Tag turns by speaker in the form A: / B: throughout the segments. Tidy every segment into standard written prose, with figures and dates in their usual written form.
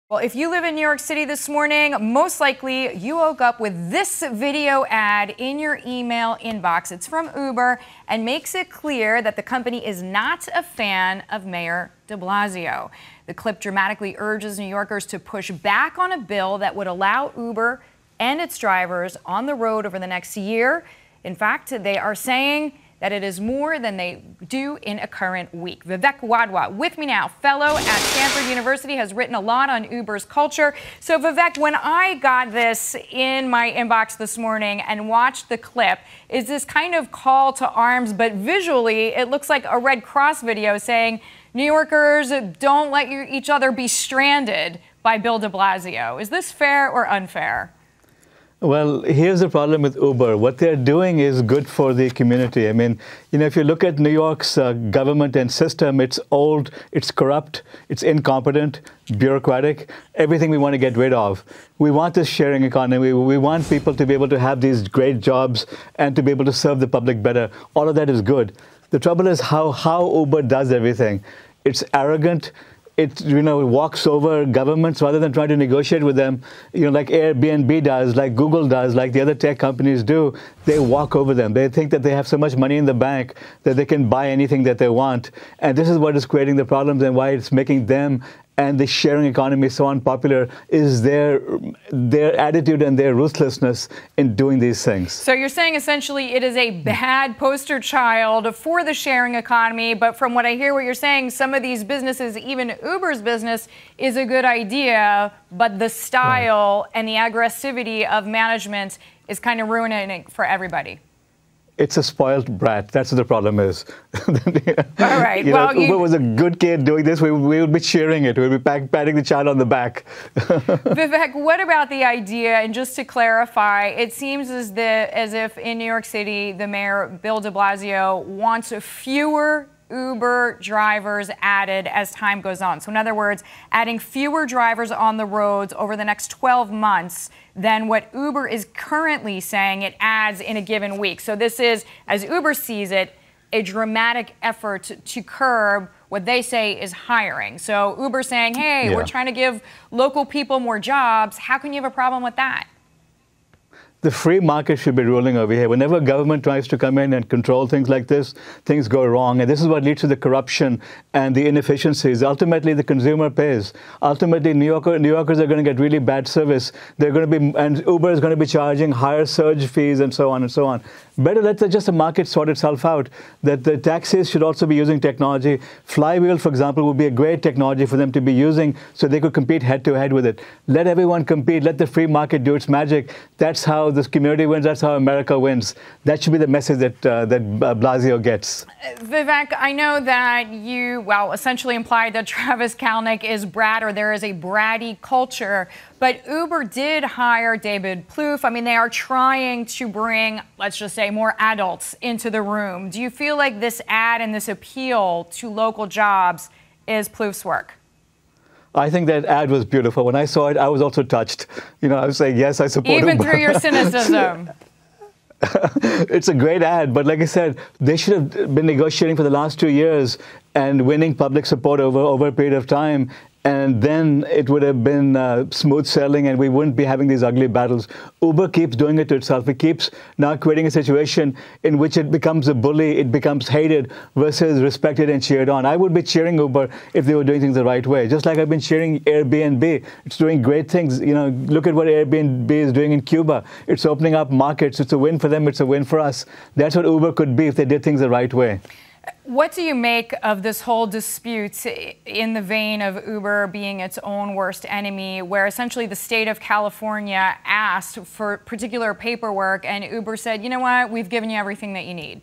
A: Well, if you live in New York City this morning, most likely you woke up with this video ad in your email inbox. It's from Uber and makes it clear that the company is not a fan of Mayor de Blasio. The clip dramatically urges New Yorkers to push back on a bill that would allow Uber and its drivers on the road over the next year. In fact, they are saying that it is more than they do in a current week. Vivek Wadhwa, with me now, fellow at Stanford University, has written a lot on Uber's culture. So Vivek, when I got this in my inbox this morning and watched the clip, is this kind of call to arms, but visually it looks like a Red Cross video saying, New Yorkers, don't let each other be stranded by Bill de Blasio. Is this fair or unfair?
B: Well, here's the problem with Uber. What they're doing is good for the community. I mean, if you look at New York's government and system, it's old, it's corrupt, it's incompetent, bureaucratic, everything we want to get rid of. We want this sharing economy. We want people to be able to have these great jobs and to be able to serve the public better. All of that is good. The trouble is how Uber does everything. It's arrogant. It walks over governments rather than trying to negotiate with them, like Airbnb does, like Google does, like the other tech companies do. They walk over them. They think that they have so much money in the bank that they can buy anything that they want. And this is what is creating the problems and why it's making them and the sharing economy so unpopular is their attitude and their ruthlessness in doing these things.
A: So you're saying essentially it is a bad poster child for the sharing economy, but from what I hear what you're saying, some of these businesses, even Uber's business, is a good idea, but the style and the aggressivity of management is kind of ruining it for everybody.
B: It's a spoiled brat. That's what the problem is.
A: All right.
B: Well, Uber was a good kid doing this. We would be cheering it. We would be patting the child on the back.
A: Vivek, what about the idea, and just to clarify, it seems as if in New York City, the mayor, Bill de Blasio, wants fewer Uber drivers added as time goes on. So in other words, adding fewer drivers on the roads over the next 12 months than what Uber is currently saying it adds in a given week. So this is, as Uber sees it, a dramatic effort to curb what they say is hiring. So Uber saying, hey, we're trying to give local people more jobs. How can you have a problem with that?
B: The free market should be ruling over here. Whenever government tries to come in and control things like this, things go wrong. And this is what leads to the corruption and the inefficiencies. Ultimately, the consumer pays. Ultimately, New Yorkers are going to get really bad service. They're going to be, and Uber is going to be charging higher surge fees and so on and so on. Better let just the market sort itself out. That the taxis should also be using technology. Flywheel, for example, would be a great technology for them to be using so they could compete head to head with it. Let everyone compete. Let the free market do its magic. That's how this community wins. That's how America wins. That should be the message that Blasio gets.
A: Vivek, I know that you, essentially implied that Travis Kalanick is brat, or there is a bratty culture. But Uber did hire David Plouffe. I mean, they are trying to bring, let's just say, more adults into the room. Do you feel like this ad and this appeal to local jobs is Plouffe's work?
B: I think that ad was beautiful. When I saw it, I was also touched. I was saying, yes, I support
A: Even
B: Uber.
A: Through your cynicism.
B: It's a great ad, but like I said, they should have been negotiating for the last 2 years and winning public support over a period of time. And then it would have been smooth sailing and we wouldn't be having these ugly battles. Uber keeps doing it to itself. It keeps now creating a situation in which it becomes a bully, it becomes hated versus respected and cheered on. I would be cheering Uber if they were doing things the right way. Just like I've been cheering Airbnb. It's doing great things. Look at what Airbnb is doing in Cuba. It's opening up markets. It's a win for them. It's a win for us. That's what Uber could be if they did things the right way.
A: What do you make of this whole dispute in the vein of Uber being its own worst enemy, where essentially the state of California asked for particular paperwork and Uber said, you know what, we've given you everything that you need?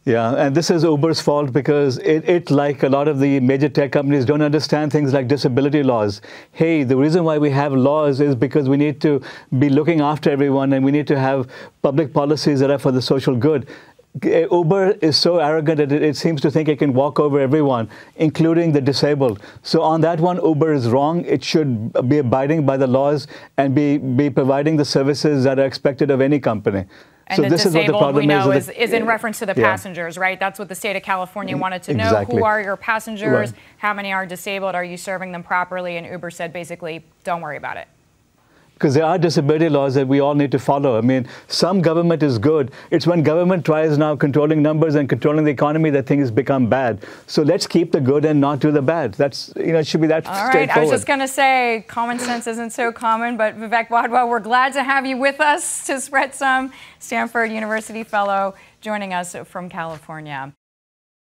B: Yeah, and this is Uber's fault because it, like a lot of the major tech companies, don't understand things like disability laws. Hey, the reason why we have laws is because we need to be looking after everyone and we need to have public policies that are for the social good. Uber is so arrogant that it seems to think it can walk over everyone, including the disabled. So on that one, Uber is wrong. It should be abiding by the laws and be providing the services that are expected of any company.
A: And
B: so
A: the
B: this is what the
A: disabled,
B: problem
A: we know,
B: is
A: in reference to the passengers, right? That's what the state of California wanted to know.
B: Exactly.
A: Who are your passengers?
B: Right.
A: How many are disabled? Are you serving them properly? And Uber said basically, don't worry about it.
B: Because there are disability laws that we all need to follow. I mean, some government is good. It's when government tries now controlling numbers and controlling the economy that things become bad. So let's keep the good and not do the bad. That's, it should be that straightforward.
A: All right, I was just going to say, common sense isn't so common, but Vivek Wadhwa, we're glad to have you with us to spread some. Stanford University fellow joining us from California.